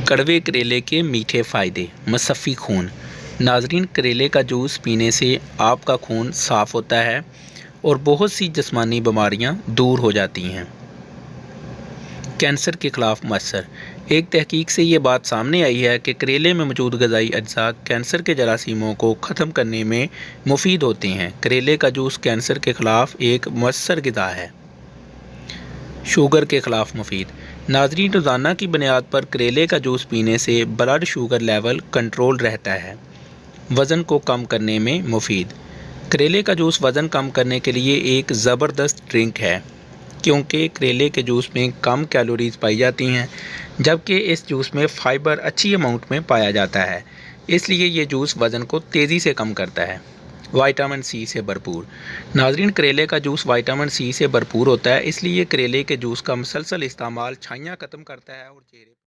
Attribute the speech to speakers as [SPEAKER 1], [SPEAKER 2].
[SPEAKER 1] कड़वे करेले के मीठे फ़ायदे। मुसफ़्फ़ी खून। नाज़रीन, करेले का जूस पीने से आपका खून साफ़ होता है और बहुत सी जिस्मानी बीमारियां दूर हो जाती हैं। कैंसर के ख़िलाफ़ मअसर। एक तहकीक से ये बात सामने आई है कि करेले में मौजूद ग़िज़ाई अज्जा कैंसर के जरासीमों को ख़त्म करने में मुफीद होते हैं। करेले का जूस कैंसर के ख़िलाफ़ एक मअसर ग़िज़ा है। शुगर के ख़िलाफ़ मुफीद। नाज़रीन, रोज़ाना की बुनियाद पर करेले का जूस पीने से ब्लड शुगर लेवल कंट्रोल रहता है। वज़न को कम करने में मुफीद। करेले का जूस वज़न कम करने के लिए एक ज़बरदस्त ड्रिंक है, क्योंकि करेले के जूस में कम कैलोरीज़ पाई जाती हैं, जबकि इस जूस में फ़ाइबर अच्छी अमाउंट में पाया जाता है। इसलिए ये जूस वज़न को तेज़ी से कम करता है। विटामिन सी से भरपूर। नाज़रीन, करेले का जूस विटामिन सी से भरपूर होता है, इसलिए करेले के जूस का मुसलसल इस्तेमाल छाइयाँ ख़त्म करता है और चेहरे